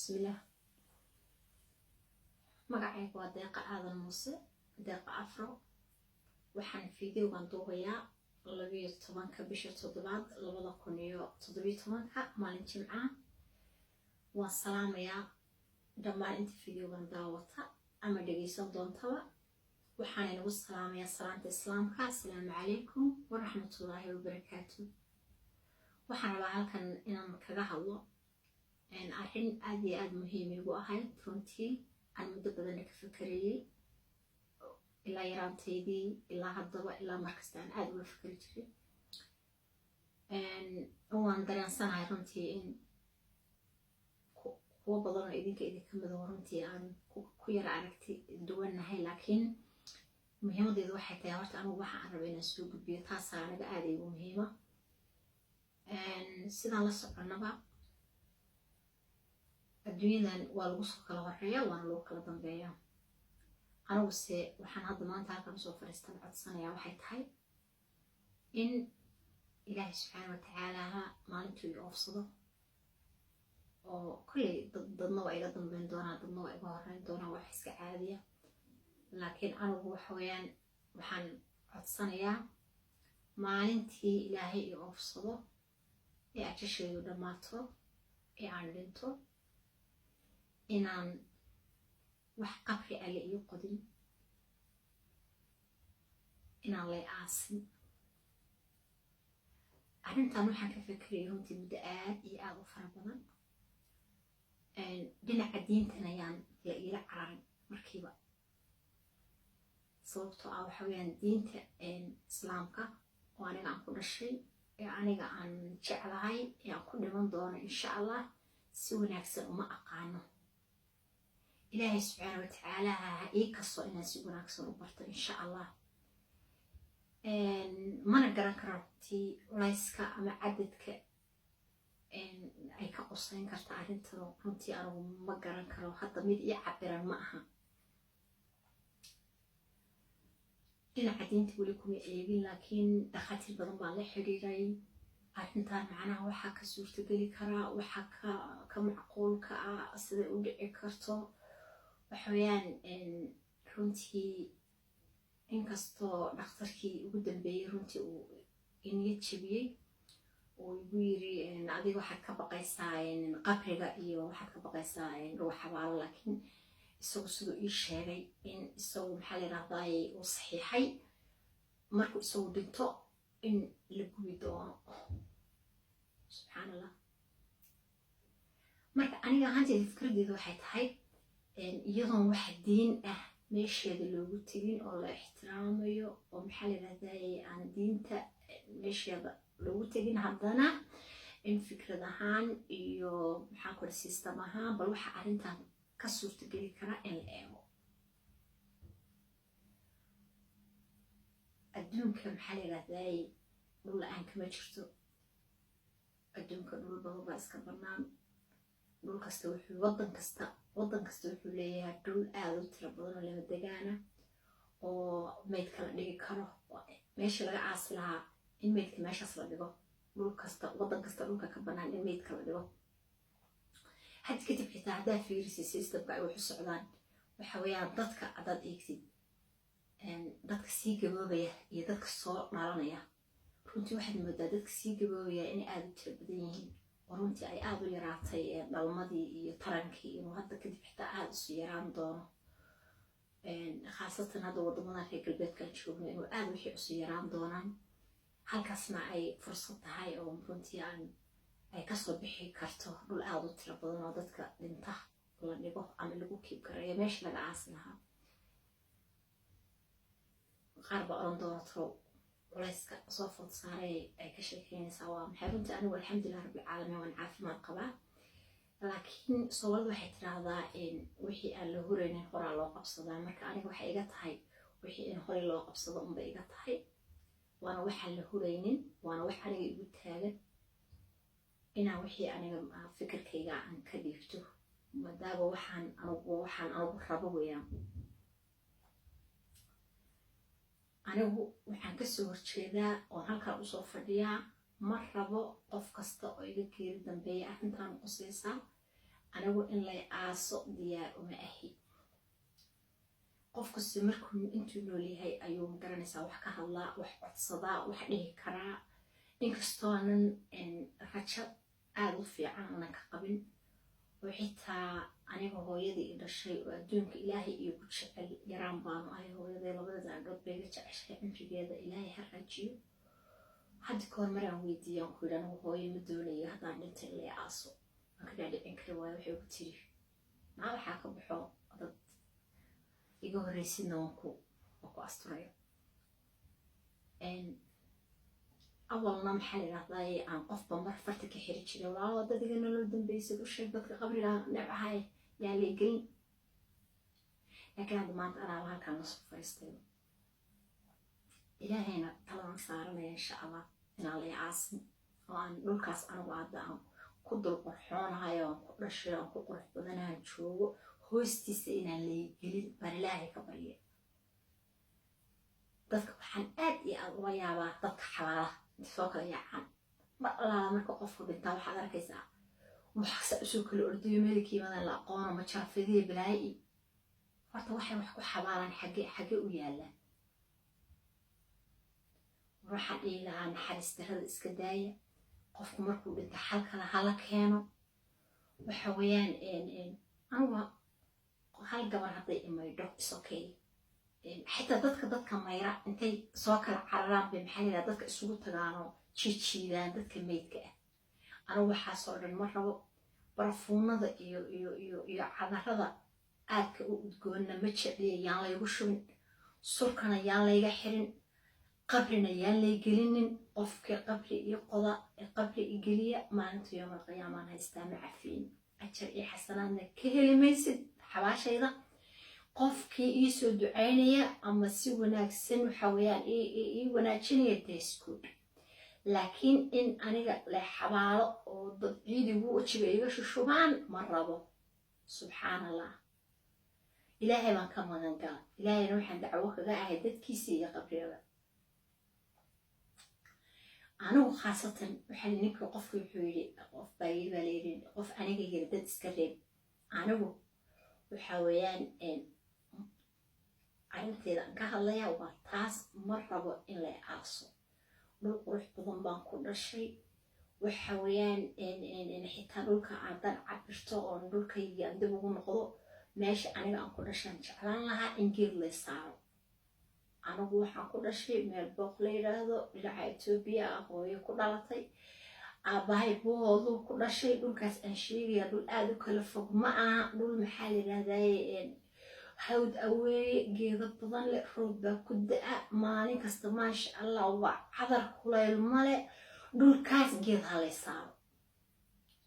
بسم الله. magacaygu waa deeqa aadan muuse deeqa afro. waxaan fiidiyowgan duubayaa 12 bisha 7aad 2017 maalin jimca. waan salaamayaa dhammaan inta fiidiyowgan daawata ama dhageysan doontaba. waxaan inagu salaamayaa salaanta islaamka. assalaamu calaykum waraxmatullaahi wabarakaatuh. waxaan rabaa halkan inaan kaga hadlo arrin aad iyo aad muhiim igu ahayd runtii. aan muddo badan ka fakarayay ilaa yaraantaydii ilaa haddaba ilaa markasta aan aad uga fakari jiray. waan dareensanahay runtii in kuwo badan oo idinka mido runtii aan ku yara aragti duwannahay, laakiin muhiimadeedu waxay tahay horta anigu waxaan rabaa inaan soo gudbiyo taasaa anaga aad igu muhiima. sidaan la soconaba adduunyadan waa lagu soo kala horeeya waana lagu kala dambeeya. aniguse waxaan hadda maanta halkan usoo fadhiistan codsanayaa waxay tahay in ilaahay subxaana watacaalaha maalintuu i oofsado, oo kolley dadna waa iga dambeyn doonaa, dadna waa iga horeyn doonaa, wax iska caadiya. laakiin anigu waxa weeyaan waxaan codsanayaa maalintii ilaahay i oofsado ee ajashaydu dhammaato ee aan dhinto inaan wax qabri alle iyo qodin, inaan lay aasin. arrintan waxaan ka fakerayay runtii muddo aad iyo aad u fara badan. dhinaca diintan ayaan la iila cararin markiiba, sababtoo ah waxa weeyaan diinta islaamka oo aniga aan ku dhashay ee aniga aan jeclahay ee aan ku dhiman doono insha allah si wanaagsan uma aqaano. ilaahay subxaana watacaala ha ii kasto inaan si wanaagsan u barto insha allah. mana garan karo runtii culayska ama cadadka ay ka qosayn karta arrintan. runtii anigu ma garan karo, hadda mid ii cabiran ma aha. dhinaca diinta weli kuma eegin, laakiin dhakhaatiir badan baa la xiriiray. arrintan macnaha waxaa ka suurtageli karaa, waxaa ka macquulka ah, siday u dhici karto. waxaweyaan runtii inkastoo dhakhtarkii ugu dambeeyey runtii uu iniyad jabiyey oo igu yiri adiga waxaad ka baqaysaa qabriga iyo waxaad ka baqaysaa dhuwa xabaalo, laakiin isagu siduu ii sheegay in isagu maxaa la yidhahdaay uu saxiixay markuu isagu dhinto in la gubi doono. subxaan allah. marka aniga ahaanteeda fikradeedu waxay tahay iyadoon waxa diin ah meesheeda loogu tegin oo la ixtiraamayo oo maxaa la yidhahdaay aan diinta meesheeda loogu tegin, haddana in fikrad ahaan iyo maxaa kula system ahaan bal waxa arrintan ka suurtageli kara in la eego. adduunka maxaa la yidhahdaay dhul la-aan kama jirto. adduunka dhul badan baa iska bannaan. dhul kasta wuxuu waddan kasta wuxuu leeyahay dhul aad u tiro badan oo lama degaana oo meydka la dhigi karo. meesha laga aasi lahaa in meydka meeshaas la dhigo. dhul kasta waddan kasta dhulka ka bannaan in meydka la dhigo. hadda kadib xitaa haddaa fiirisi systemka ay wax u socdaan waxa weeyaan dadka haddaad eegtid dadka sii gaboobaya iyo dadka soo dhalanaya, runtii waxaad moodaa dadka sii gaboobaya inay aad u tiro badan yihiin oo runtii ay aad u yaraatay dhalmadii iyo tarankii inuu hadda kadib xitaa aad isu yaraan doono. khaasatan hadda waddamadan reer galbeedkaan joogno inuu aad wixii isu yaraan doonaan. halkaasna ay fursad tahay oo runtii ay kasoo bixi karto dhul aad u tiro badan oo dadka dhinta la dhigo ama lagu kiib karayo meesha laga aasi lahaa. qaar baa oran doonato culayska soo food saaray ay ka sheekeynaysaa waa maxay. runtii anigu alxamdulilah rabbilcaalamiin waan caafimaad qabaa, laakiin soomaalida waxay tiraahdaa wixii aan la huraynin horaa loo qabsadaa. marka aniga waxay iga tahay wixii in horey loo qabsado unbay iga tahay, waana waxaan la huraynin, waana wax aniga igu taagan inaan wixii aniga fikirkayga aan ka dhiibto, maadaama waxaan anigu rabo weeyaan. anigu waxaan kasoo horjeedaa oon halkaan usoo fadhiyaa ma rabo qof kasta oo iga geeri dambeeya arrintan qusaysaa anigu in lay aaso diyaar uma ahi qof kasta markuu intuu nool yahay ayuu magaranaysaa wax ka hadlaa wax codsadaa wax dhihi karaa inkastoo aanan rajo aad u fiican aanan ka qabin oo xitaa aniga hooyadii i dhashay oo adduunka ilaahay iigu jecel yaraan baanu ahay hooyaday labada andhood bayga jeceshahay cimrigeeda ilaahay ha rajiyo hadda kahor maraan weydiiyaan ku yidhi anigu hooyo ma doonayo haddaan dhintay in lay aaso waan ka dhaadhicin kari waayo waxay ugu tiri maa waxaa ka baxo dad iga horreysidna waan ku asturaya awalna maxaa la yidhahdaa aan qofba mar farta ka xiri jiray walaalo dad iga nolol dambeysay u sheeg dadka qabriga neecahay yaa lay gelin laakiin hadda maanta anaaba halkaan la soo fariistay ilaahayna talaan saaranaya insha allah inaan lay aasin oo aan dhulkaas anigu hadda aan ku dul qorxoonahayo aan ku dhashay aan ku qurux badanahan joogo hoostiisa inaan lay gelin baan ilaahay ka barya dadka waxaan aad iyo aad uga yaabaa dadka xabaalaha soo kala yaacaan mar allaala marka qofku dhintaa waxaad arkaysaa waxsa usoo kala ordayo meelkii madan la aqoono ma jarafadiya balaayi horta waxay wax ku xabaalaan xagge u yaallaan waxaan dhihi lahaa naxariis darrada iska daaya qofku markuu dhinta xal kale hala keeno waxa weeyaan anigu hal gabar hadday imaydho is okay حتى dadka mayra intay soo kala cararaan bay maxay leedahay dadka isugu tagaano jiidaan dadka meydka ah anigu waxa soo dhan ma rabo barafuunada iyo cadarada aadka u udgoonna ma jecliyaan laygu shubin surkana yaan layga xirin qabrina yaan lay gelinin qofka qabri iyo qoda qabri igeliya maalinta yawmal qiyaamana haystaa ma cafiin ajar iyo xasanaadna ka heli maysid xabaashayda qofkii ii soo ducaynaya ama si wanaagsan waxa weeyaan ii wanaajinaya deeskuud laakiin in aniga la xabaalo oo dad ciidigu wajiga iga shushubaan ma rabo subxaan allah ilaahay baan ka magan gala ilaahayna waxaan dacwo kaga ahay dadkiisa iyo qabriyada anigu khaasatan waxaa ninka qofka wuxuu yidhi qof baa layidhi qof aniga yiri dad iska reeb anigu waxa weeyaan arrinteeda ka hadlaya waa taas ma rabo in lay aaso dhul qurux badan baan ku dhashay waxa weeyaan xitaa dhulka aadaan cabirto oo dhulkayga dib ugu noqdo meesha aniga aan ku dhashaan jeclaan lahaa in geed lay saaro anigu waxaan ku dhashay meel booq la yidhaahdo dhinaca Ethiopia ah hooyo ku dhalatay aabahay boodu ku dhashay dhulkaas aan sheegaya dhul aad u kala fog ma aha dhul maxaa la yidhahdaa hawd awee geedo badan leh roob baa ku da'a maalin kasta maasha allah waa cadar kulayl male dhulkaas geed halay saaro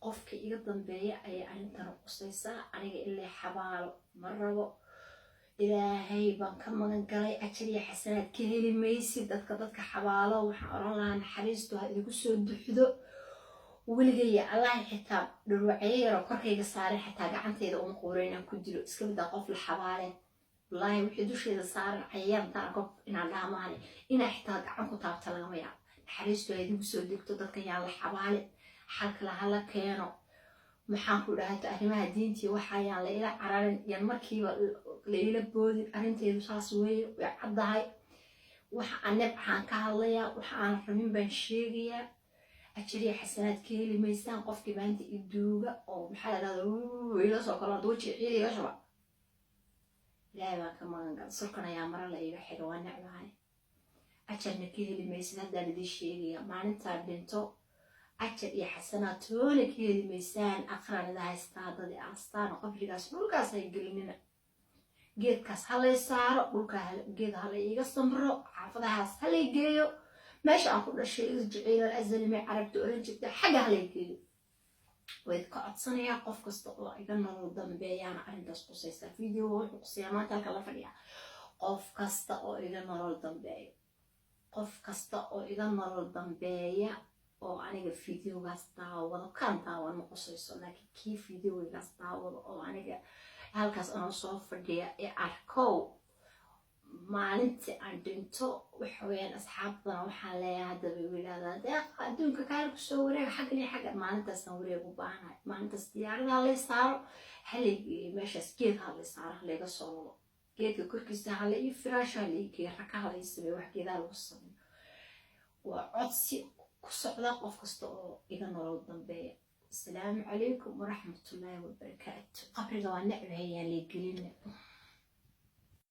qofkii iga dambeeya ayay arrintan qusaysaa aniga ilaa xabaalo ma rabo ilaahay baan ka magan galay ajar iyo xasanaad ka heli maysid dadka xabaalo waxaan oran lahaa naxariistu ha idigu soo duxdo weligay allah xitaa dhurwacyo yar oo korkayga saaray xitaa gacanteyda uma quureyn aan ku dilo iska mid ah qof la xabaale wallaahi wixii dusheeda saaran cayayaan taan qof inaan dhaamaane inaa xitaa gacan ku taabta lagama yaabo naxariistu ha idigu soo degto dadka yaan la xabaale xalka laha la keeno maxaan ku dhahay arrimaha diintii waxa yaan la ila cararin yan markiiba la ila boodin arrinteedu saas weeye way caddahay waxa aan nabcaan ka hadlayaa waxa aan rabin baan sheegayaa أشري حسنات كيلي ميسان قف كبانتي الدوغة أو بحال هذا ويلا سوكر دوتشي عيلي يشرب لا ما كمان قال سرقنا يا مرة لا يبي حلوان نعمة أشري كيلي ميسان هذا اللي شيء ما نتعب بنتو أشري حسنات ولا كيلي ميسان أقرأ لها استعداد لأستان قبل جاس بولكاس هيجرينا جيت كاس هلا يسار بولكا جيت هلا يقسمرو عفدها هلا يجيو ماشي أقول شيء جعيل الأزل ما عرفت أقول جدا حاجة عليك ويتقعد صنيع قف كستقلا إذا نرضى بيان عن دسقسيس فيديو وقصيامات الكلا فريا قف كستقلا إذا نرضى بيا قف كستقلا إذا نرضى بيا أو أنا الفيديو قصتا ولا كان تاون مقصيص لكن كيف فيديو قصتا أو أنا هالكاس أنا صوف فردي أركو maalintii aan dhinto waxa weeyaan asxaabtana waxaan leeyahay haddaba igu yidhahdaa deeqa adduunka kaala kusoo wareega xaggan iyo xaggan maalintaasaan wareeg u baahanahay maalintaas diyaaradaha lay saaro halaygeeyo meeshaas geed ha lay saaro halayga soo wado geedka korkiisa hala ii firaasho hala ii geeyo raka hala ii sameeyo wax geedaha lagu sameeyo waa codsi ku socda qof kasta oo iga nolol dambeeya asalaamu calaykum waraxmatullaahi wabarakaatu qabriga waa necbahayaan lay gelina